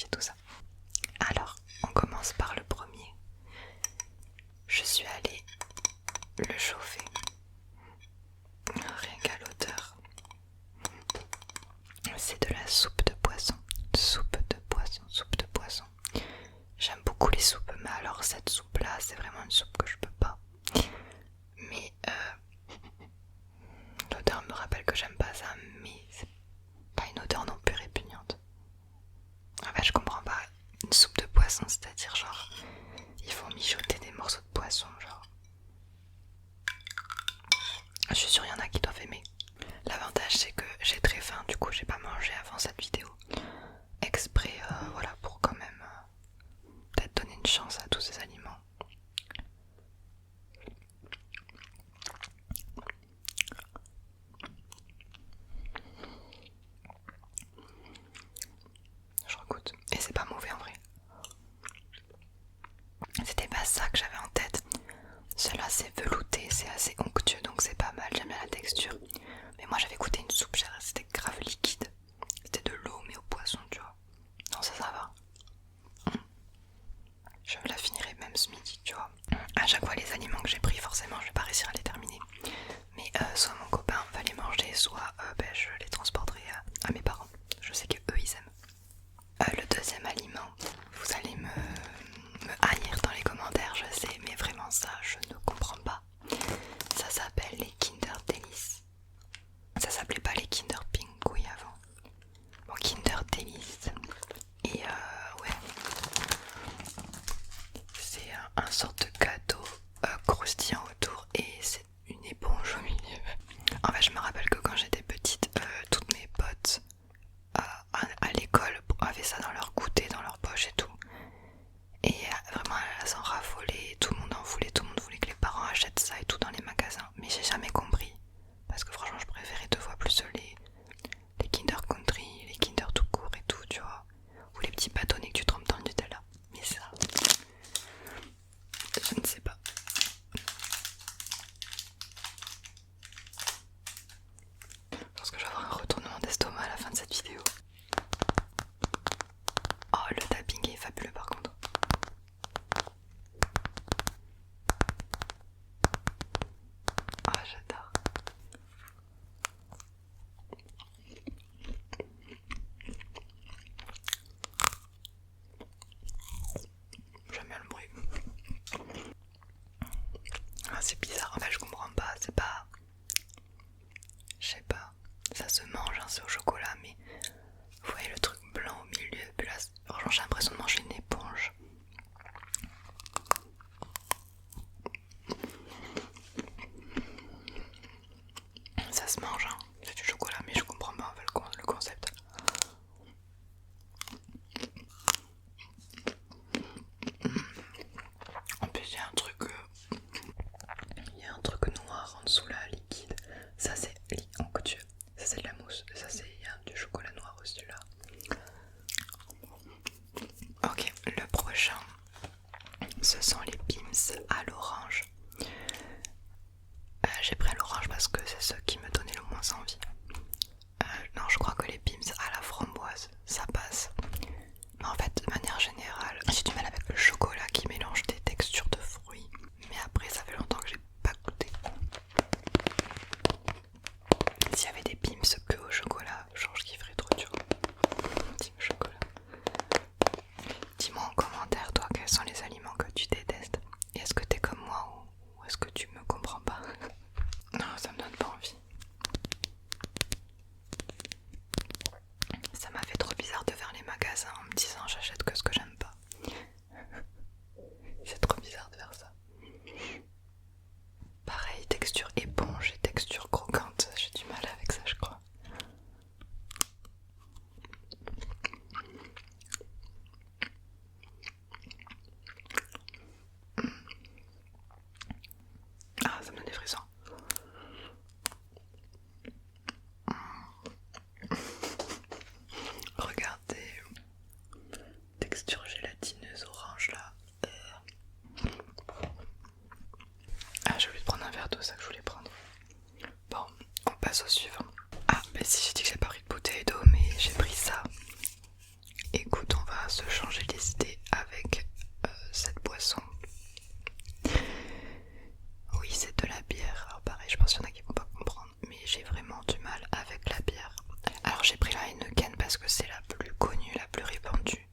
apprécier tout ça. Alors, on commence par le premier. Je suis allée le chauffer. Rien qu'à l'odeur. C'est de la soupe de poisson. Soupe de poisson, soupe de poisson. J'aime beaucoup les soupes, mais alors cette soupe là, c'est vraiment une soupe que je peux pas. Mais l'odeur me rappelle que j'aime pas ça, mais c'est pas une odeur non plus répugnante. En fait, je comprends pas. Une soupe de poisson, c'est-à-dire genre, il faut mijoter des morceaux de poisson, genre. Je suis sûre qu'il y en a qui doivent aimer. L'avantage c'est que j'ai très faim, du coup j'ai pas mangé avant cette vidéo. Exprès, voilà, pour quand même peut-être donner une chance à tous ces aliments. Je regoute. Et c'est pas mauvais en vrai. C'était pas ça que j'avais en tête. Celui-là c'est velouté, c'est assez onctueux donc c'est pas mal, j'aime bien la texture. Mais moi j'avais goûté une soupe, c'était grave liquide. C'était de l'eau mais au poisson, tu vois. Non, ça va. Je la finirai même ce midi, tu vois. À chaque fois les aliments que j'ai pris, forcément je vais pas réussir à les terminer. Mais soit mon copain va les manger, soit je les transporterai à mes parents. Je sais que eux ils aiment. Le deuxième aliment, vous allez me haïr dans les commentaires, je sais, mais vraiment ça je ne comprends pas. Ça s'appelle les Kinder Delice. Ça s'appelait pas les Kinder Pink, oui, avant. Bon, Kinder Delice. Et ouais, c'est un sorte de gâteau croustillant autour et c'est une éponge au milieu. En fait, je me rappelle que quand j'étais petite, toutes mes potes à l'école avaient ça dans leur goûter, dans leur poche et tout. Et vraiment, elles s'en raffolaient, tout le monde en voulait, tout le monde voulait que les parents achètent ça et tout dans les magasins. Mais j'ai jamais compris. Parce que franchement, je préférais deux fois plus les Kinder Country, les Kinder tout court et tout, tu vois. Ou les petits bâtonnets que tu trempes dans le Nutella. Mais ça, je ne sais pas. Je pense que je vais avoir un retournement d'estomac à la fin de cette vidéo. Oh, le tapping est fabuleux par contre. Oh, j'adore. J'aime bien le bruit. Ah, c'est bizarre, en fait je comprends pas, c'est pas... Je sais pas, ça se mange, hein, c'est au chocolat, mais vous voyez le truc blanc au milieu, puis là, franchement j'ai l'impression de manger une éponge. Ça se mange, hein, c'est du chocolat, mais je comprends pas en fait le concept. En plus il y a un truc noir en dessous là, liquide. Ça c'est onctueux, ça c'est de la mousse, ça c'est du chocolat noir au-dessus là. Ok, le prochain, ce sont les Pim's à l'orange. J'ai pris à l'orange parce que c'est ceux qui me donnaient le moins envie. Non, je crois que les Pim's à la framboise, ça passe. Mais en fait, de manière générale, j'ai du mal avec le chocolat qui mélange des textures de fruits. Mais après, ça fait longtemps que j'ai pas goûté. S'il y avait des Pim's que au chocolat, genre je kifferais trop, tu vois. Team chocolat. Dis-moi en commentaire, toi, quels sont les aliments que tu détestes. Et est-ce que t'es comme moi à se changer les idées avec cette boisson. Oui, c'est de la bière. Alors pareil, je pense qu'il y en a qui vont pas comprendre, mais j'ai vraiment du mal avec la bière. Alors j'ai pris la Heineken parce que c'est la plus connue, la plus répandue.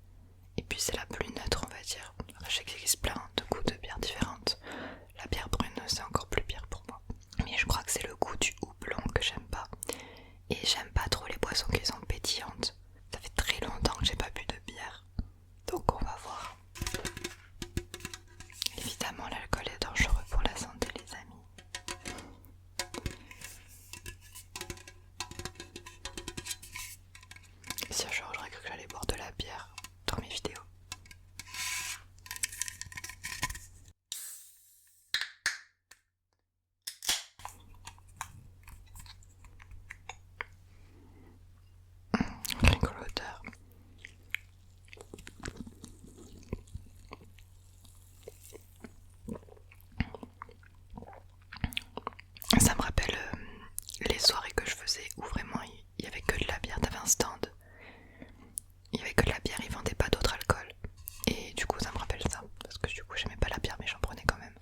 Et puis c'est la plus neutre, on va dire. Je sais qu'il existe plein de goûts de bières différentes. La bière brune, c'est encore plus bière pour moi. Mais je crois que c'est le goût du houblon que j'aime pas. Et j'aime pas trop les boissons qui sont pétillantes. Ça fait très longtemps que j'ai pas bu de bière. Donc on va voir. Évidemment, l'alcool est dangereux pour la santé, les amis. Si un jour j'aurais cru que j'allais boire de la bière dans mes vidéos. L'odeur. Ça me rappelle les soirées que je faisais où vraiment il y avait que de la bière. T'avais un stand, il y avait que de la bière, ils vendaient pas d'autre alcool. Et du coup ça me rappelle ça, parce que du coup j'aimais pas la bière mais j'en prenais quand même.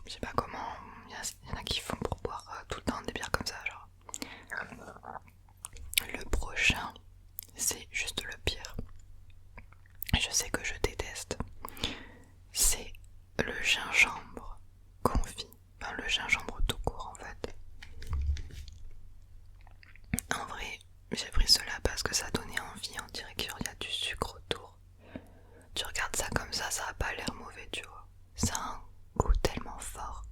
Je sais pas comment, il y en a qui font pour boire tout le temps des bières comme ça, genre. Le prochain, c'est juste le pire. Je sais que je déteste. C'est le gingembre confit. Enfin, le gingembre tout court en fait. En vrai, j'ai pris cela parce que ça donnait envie. On dirait qu'il y a du sucre autour. Tu regardes ça comme ça a pas l'air mauvais, tu vois. Ça a un goût tellement fort.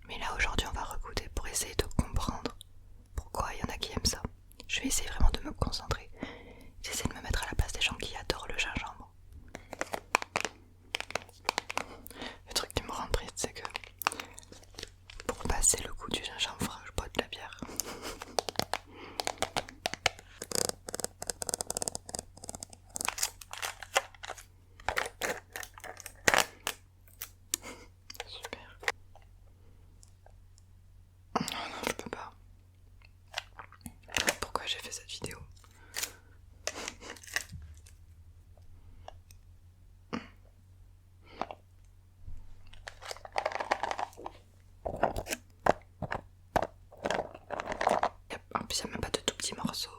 Mais là aujourd'hui on va regoûter pour essayer de comprendre pourquoi il y en a qui aiment ça. Je vais essayer vraiment de me concentrer. J'essaie de me mettre à la place des gens qui adorent le gingembre. Le truc qui me rend triste, c'est que pour passer le goût du gingembre, je bois de la bière. Super. Oh non, je peux pas. Pourquoi j'ai fait cette vidéo ? En plus, il n'y a même pas de tout petits morceaux.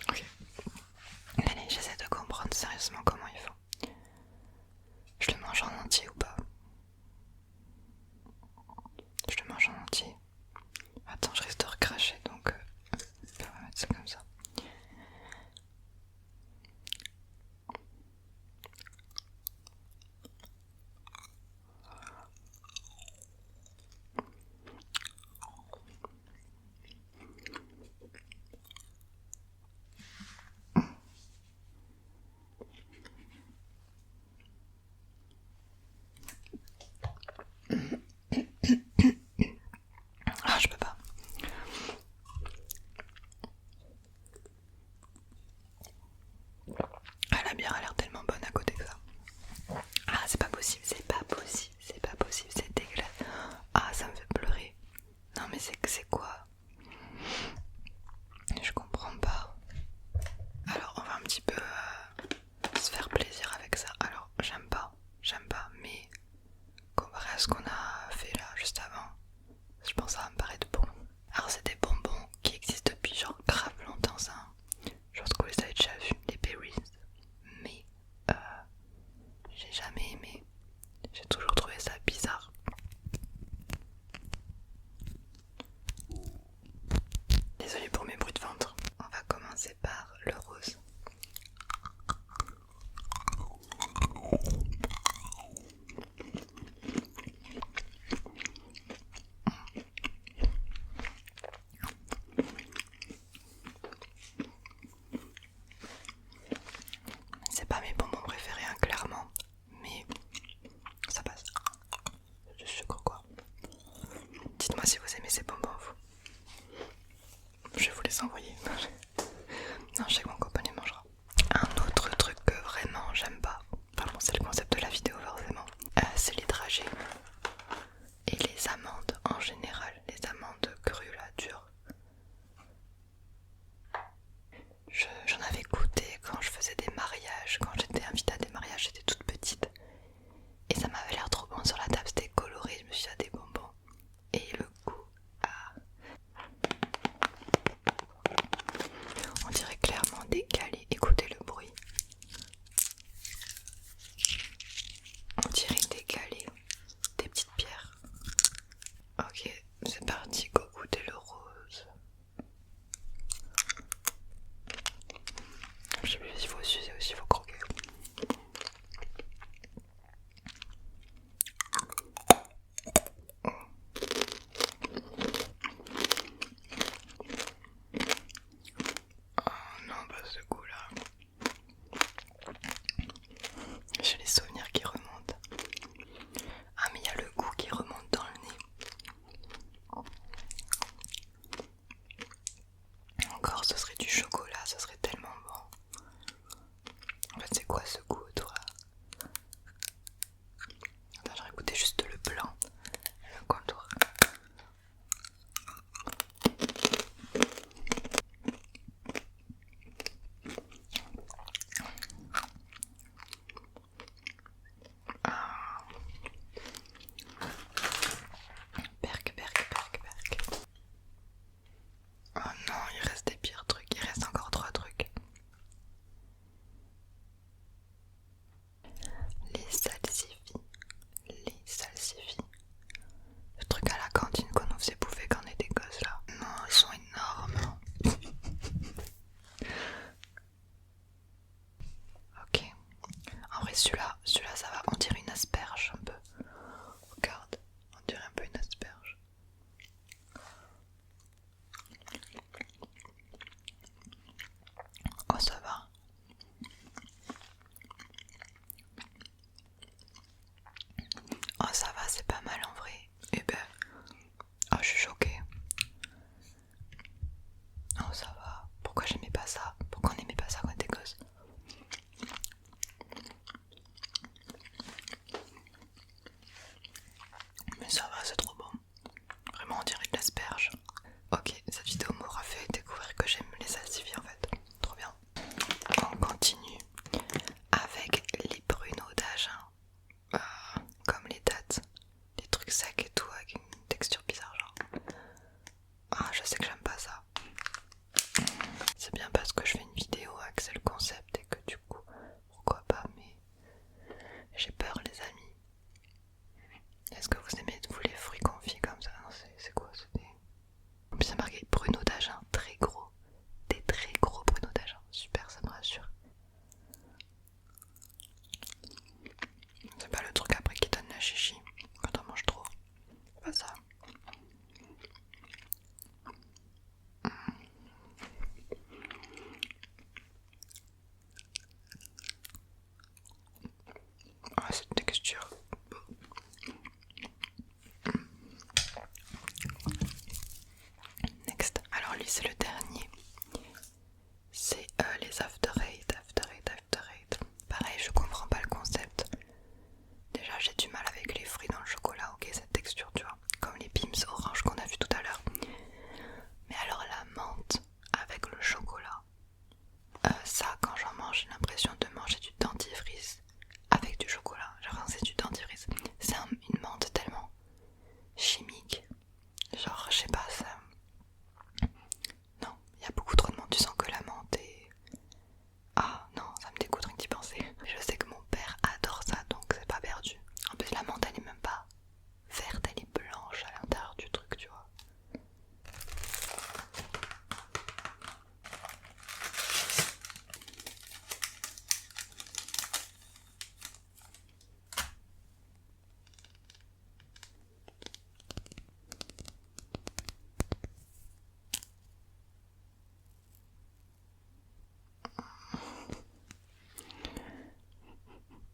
Ok. Allez, j'essaie de comprendre sérieusement comment ils font. Je le mange en entier ou pas ? Je le mange en entier. Attends, je risque de recracher donc on va mettre ça comme ça. Ah, je peux pas. Ah, la bière a l'air tellement bonne à côté de ça. Ah, c'est pas possible, c'est pas possible, c'est pas possible, c'est dégueulasse. Ah, ça me fait pleurer. Non mais c'est quoi ? Je comprends pas. Alors on va un petit peu se faire plaisir avec ça. Alors j'aime pas, mais comparé à ce qu'on a fait là juste avant, je pense que ça va me paraître bon. Alors c'est des bonbons qui existent depuis genre grave longtemps ça. Je pense que vous les avez déjà vus, les berries. Mais j'ai jamais aimé. J'ai toujours trouvé ça bizarre. Désolée pour mes bruits de ventre. On va commencer par le rose. C'est pas mes bonbons préférés hein, clairement, mais ça passe. C'est du sucre quoi. Dites-moi si vous aimez ces bonbons vous. Je vais vous les envoyer. Non, je sais que mon copain les mangera. Un autre truc que vraiment j'aime pas, enfin bon c'est le concept de la vidéo forcément, chichi quand on mange trop. C'est pas ça. Ah, cette texture. Next. Alors lui c'est le dernier. C'est les After Eight. Pareil, je comprends pas le concept. Déjà j'ai du mal avec les fruits dans le chocolat, ok, cette texture tu vois. Comme les Pims orange qu'on a vu tout à l'heure. Mais alors la menthe avec le chocolat. Ça quand j'en mange j'ai l'impression de manger du dentifrice avec du chocolat. Genre c'est du dentifrice. C'est une menthe tellement chimique. Genre je sais pas ça. Non, il y a beaucoup trop de menthe. Tu sens que la menthe est... Ah non, ça me dégoûte rien d'y penser. Je sais que mon père adore ça donc c'est pas perdu. En plus la menthe elle est même pas verte, elle est blanche à l'intérieur du truc tu vois.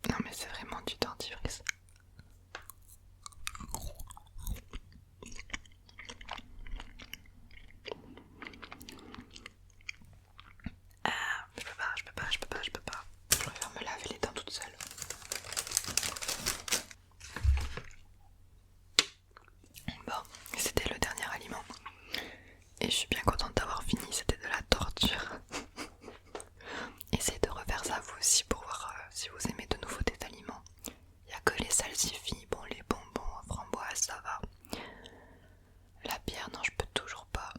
Non mais c'est vraiment du dentifrice. Je peux pas. Je préfère me laver les dents toute seule. Bon, c'était le dernier aliment. Et je suis bien contente d'avoir fini, c'était de la torture. Essayez de refaire ça vous aussi pour voir si vous aimez de nouveau des aliments. Il n'y a que les salsifis, bon les bonbons, framboises, ça va. La bière, non je peux toujours pas.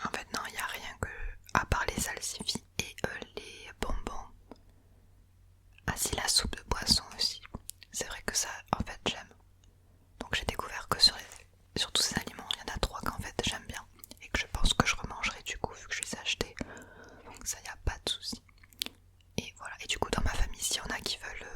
En fait non, il n'y a rien que... À part les salsifis et les bonbons. Ah si, la soupe de poisson aussi. C'est vrai que ça, en fait j'aime. Donc j'ai découvert que sur tous ces aliments, il y en a 3 qu'en fait j'aime bien. Et que je pense que je remangerai du coup vu que je les ai achetés. Donc ça y a pas de souci. Et voilà, et du coup dans ma famille, s'il y en a qui veulent